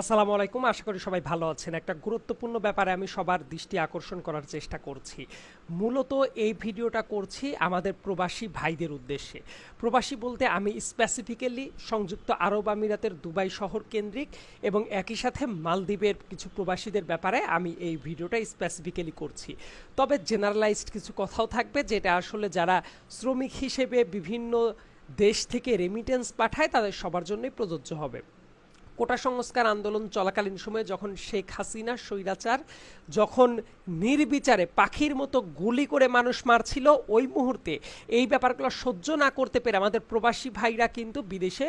আসসালামু আলাইকুম। আশা করি সবাই ভালো আছেন। একটা গুরুত্বপূর্ণ ব্যাপারে আমি সবার দৃষ্টি আকর্ষণ করার চেষ্টা করছি। মূলত এই ভিডিওটা করছি আমাদের প্রবাসী ভাইদের উদ্দেশ্যে। প্রবাসী বলতে আমি স্পেসিফিক্যালি সংযুক্ত আরব আমিরাতের দুবাই শহর কেন্দ্রিক এবং একই সাথে মালদ্বীপের কিছু প্রবাসীদের ব্যাপারে আমি এই ভিডিওটা স্পেসিফিক্যালি করছি। তবে জেনারেলাইজড কিছু কথাও থাকবে, যেটা আসলে যারা শ্রমিক হিসেবে বিভিন্ন দেশ থেকে রেমিটেন্স পাঠায় তাদের সবার জন্যই প্রযোজ্য হবে। কোটা সংস্কার আন্দোলন চলাকালীন সময়ে যখন শেখ হাসিনা স্বৈরাচার যখন নির্বিচারে পাখির মতো গুলি করে মানুষ মারছিল, ওই মুহূর্তে এই ব্যাপারগুলো সহ্য না করতে পেরে আমাদের প্রবাসী ভাইরা কিন্তু বিদেশে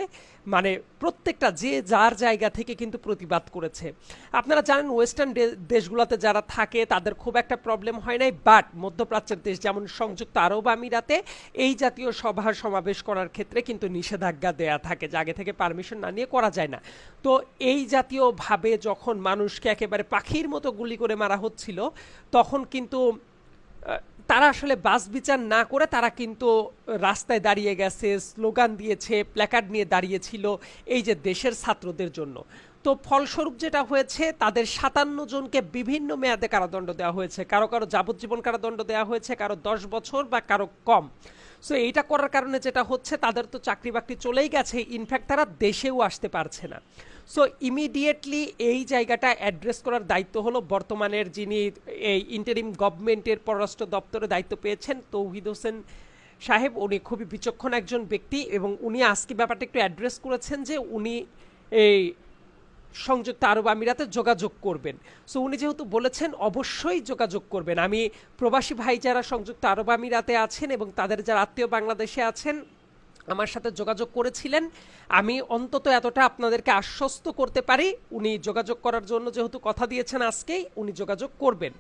প্রত্যেকটা যে যার জায়গা থেকে কিন্তু প্রতিবাদ করেছে। আপনারা জানেন ওয়েস্টার্ন দেশগুলোতে যারা থাকে তাদের খুব একটা প্রবলেম হয় নাই, বাট মধ্যপ্রাচ্যের দেশ যেমন সংযুক্ত আরব আমিরাতে এই জাতীয় সভা সমাবেশ করার ক্ষেত্রে কিন্তু নিষেধাজ্ঞা দেয়া থাকে, যে আগে থেকে পারমিশন না নিয়ে করা যায় না। তো এই জাতীয়ভাবে যখন মানুষকে একেবারে পাখির মতো গুলি করে মারা হচ্ছিল, তখন কিন্তু তারা আসলে বাস বিচার না করে তারা কিন্তু রাস্তায় দাঁড়িয়ে গেছে, স্লোগান দিয়েছে, প্ল্যাকার্ড নিয়ে দাঁড়িয়েছিল এই যে দেশের ছাত্রদের জন্য। তো ফলস্বরূপ যেটা হয়েছে, তাদের 57 জনকে বিভিন্ন মেয়াদে কারাদণ্ড দেওয়া হয়েছে, কারো কারো যাবজ্জীবন কারাদণ্ড দেওয়া হয়েছে, কারো 10 বছর বা কারো কম। সো এইটা করার কারণে যেটা হচ্ছে, তাদের তো চাকরি বাকরি চলেই গেছে, ইনফ্যাক্ট তারা দেশেও আসতে পারছে না। সো ইমিডিয়েটলি এই জায়গাটা অ্যাড্রেস করার দায়িত্ব হলো বর্তমানের যিনি এই ইন্টারিম গভর্নমেন্টের পররাষ্ট্র দপ্তরে দায়িত্ব পেয়েছেন তৌহিদ হোসেন সাহেব। উনি খুবই বিচক্ষণ একজন ব্যক্তি এবং উনি আজকে ব্যাপারটা একটু অ্যাড্রেস করেছেন যে উনি এই সংযুক্ত আরব আমিরাতে যোগাযোগ করবেন। সো উনি যেহেতু বলেছেন, অবশ্যই যোগাযোগ করবেন। আমি প্রবাসী ভাই যারা সংযুক্ত আরব আমিরাতে আছেন এবং তাদের যারা আত্মীয় বাংলাদেশে আছেন আমার সাথে যোগাযোগ করেছিলেন, আমি অন্তত এতটা আপনাদেরকে আশ্বস্ত করতে পারি, উনি যোগাযোগ করার জন্য যেহেতু কথা দিয়েছেন আজকেই উনি যোগাযোগ করবেন।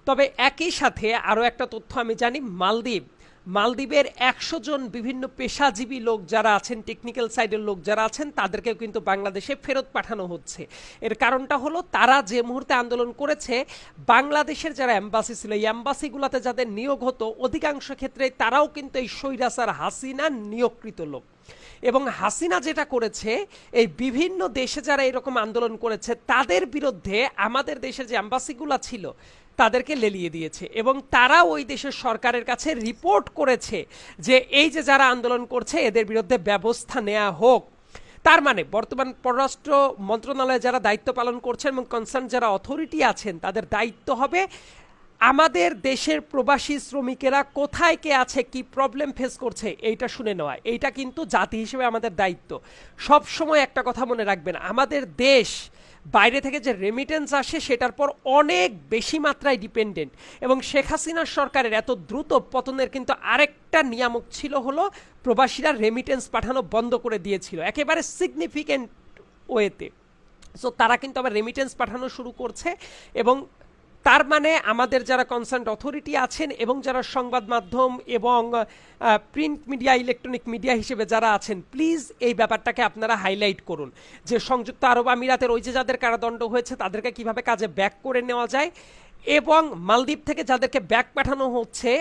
তবে একই সাথে আরও একটা তথ্য আমি জানি, মালদ্বীপের 100 জন বিভিন্ন পেশাজীবী লোক যারা আছেন, টেকনিক্যাল সাইডের লোক যারা আছেন, তাদেরকেও কিন্তু বাংলাদেশে ফেরত পাঠানো হচ্ছে। এর কারণটা হলো, তারা যে মুহূর্তে আন্দোলন করেছে, বাংলাদেশের যারা এম্বাসি ছিল, এই এম্বাসিগুলোতে যাদের নিয়োগ হতো অধিকাংশ ক্ষেত্রে তারাও কিন্তু এই স্বৈরাচার হাসিনার নিয়োগকৃত লোক। এবং হাসিনা যেটা করেছে, এই বিভিন্ন দেশে যারা এরকম আন্দোলন করেছে তাদের বিরুদ্ধে আমাদের দেশের যে এম্বাসিগুলো ছিল তাদেরকে লেলিয়ে দিয়েছে এবং তারা ওই দেশের সরকারের কাছে রিপোর্ট করেছে যে এই যে যারা আন্দোলন করছে এদের বিরুদ্ধে ব্যবস্থা নেওয়া হোক। তার মানে বর্তমান পররাষ্ট্র মন্ত্রণালয়ে যারা দায়িত্ব পালন করছেন এবং কনসার্ন যারা অথরিটি আছেন, তাদের দায়িত্ব হবে আমাদের দেশের প্রবাসী শ্রমিকেরা কোথায় কে আছে, কি প্রবলেম ফেস করছে, এইটা শুনে নেওয়া। এইটা কিন্তু জাতি হিসেবে আমাদের দায়িত্ব। সব সময় একটা কথা মনে রাখবেন, আমাদের দেশ বাইরে থেকে যে রেমিটেন্স আসে সেটার পর অনেক বেশি মাত্রায় ডিপেন্ডেন্ট। এবং শেখ হাসিনার সরকারের এত দ্রুত পতনের কিন্তু আরেকটা নিয়ামক ছিল, হলো প্রবাসীরা রেমিটেন্স পাঠানো বন্ধ করে দিয়েছিল একেবারে সিগনিফিক্যান্ট ওয়েতে। সো তারা কিন্তু আবার রেমিটেন্স পাঠানো শুরু করছে। এবং তার মানে আমাদের যারা কনসার্ন অথরিটি আছেন এবং যারা সংবাদ মাধ্যম এবং প্রিন্ট মিডিয়া, ইলেকট্রনিক মিডিয়া হিসেবে যারা আছেন, প্লিজ এই ব্যাপারটাকে আপনারা হাইলাইট করুন যে সংযুক্ত আরব আমিরাতের ওই যে যাদের কারাদণ্ড হয়েছে তাদেরকে কিভাবে কাজে ব্যাক করে নেওয়া যায়, এবং মালদ্বীপ থেকে যাদেরকে ব্যাক পাঠানো হচ্ছে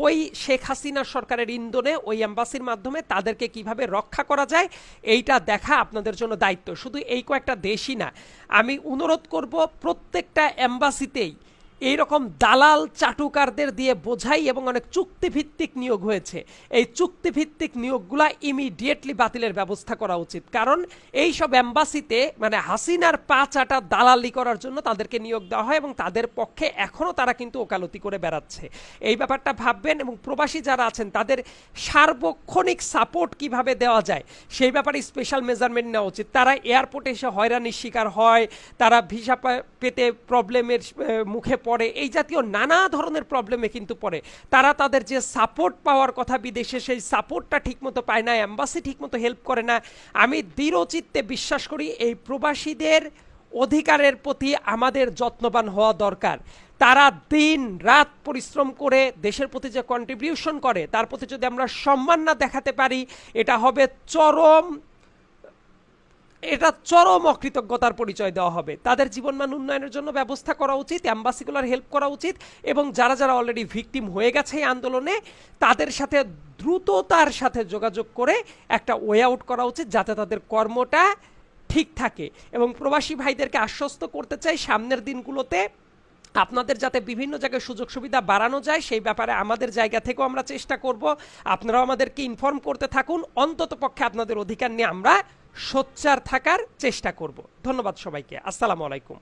ওই শেখ হাসিনা সরকারের ইন্ধনে ওই এম্বাসির মাধ্যমে তাদেরকে কিভাবে রক্ষা করা যায়, এইটা দেখা আপনাদের জন্য দায়িত্ব। শুধু এই কয়েকটা দেশই না, আমি অনুরোধ করব প্রত্যেকটা এম্বাসিতেই এইরকম দালাল চাটুকারদের দিয়ে বোঝাই এবং অনেক চুক্তিভিত্তিক নিয়োগ হয়েছে, এই চুক্তিভিত্তিক নিয়োগগুলা ইমিডিয়েটলি বাতিলের ব্যবস্থা করা উচিত। কারণ এই সব এম্বাসিতে হাসিনার পা চাটা দালালি করার জন্য তাদেরকে নিয়োগ দেওয়া হয় এবং তাদের পক্ষে এখনও তারা কিন্তু ওকালতি করে বেড়াচ্ছে। এই ব্যাপারটা ভাববেন এবং প্রবাসী যারা আছেন তাদের সার্বক্ষণিক সাপোর্ট কিভাবে দেওয়া যায় সেই ব্যাপারে স্পেশাল মেজারমেন্ট নেওয়া উচিত। তারা এয়ারপোর্টে এসে হয়রানির শিকার হয়, তারা ভিসা পেতে প্রবলেমের মুখে পড়ে, এই জাতীয় নানা ধরনের প্রবলেমে কিন্তু পড়ে। তারা তাদের যে সাপোর্ট পাওয়ার কথা বিদেশে, সেই সাপোর্টটা ঠিকমতো পায় না, এম্বাসি ঠিকমতো হেল্প করে না। আমি দৃঢ়চিত্তে বিশ্বাস করি এই প্রবাসীদের অধিকারের প্রতি আমাদের যত্নবান হওয়া দরকার। তারা দিন রাত পরিশ্রম করে দেশের প্রতি যে কন্ট্রিবিউশন করে তার প্রতি যদি আমরা সম্মান না দেখাতে পারি, এটা হবে চরম অকৃতজ্ঞতার পরিচয় দেওয়া হবে। তাদের জীবনমান উন্নয়নের জন্য ব্যবস্থা করা উচিত, অ্যাম্বাসিগুলার হেল্প করা উচিত এবং যারা যারা অলরেডি ভিকটিম হয়ে গেছে এই আন্দোলনে তাদের সাথে দ্রুততার সাথে যোগাযোগ করে একটা ওয়ে আউট করা উচিত, যাতে তাদের কর্মটা ঠিক থাকে। এবং প্রবাসী ভাইদেরকে আশ্বস্ত করতে চাই সামনের দিনগুলোতে আপনাদের যাতে বিভিন্ন জায়গায় সুযোগ সুবিধা বাড়ানো যায় সেই ব্যাপারে আমাদের জায়গা থেকেও আমরা চেষ্টা করব। আপনারাও আমাদেরকে ইনফর্ম করতে থাকুন, অন্তত পক্ষে আপনাদের অধিকার নিয়ে আমরা সোচ্চার থাকার চেষ্টা করব। ধন্যবাদ সবাইকে, আসসালামু আলাইকুম।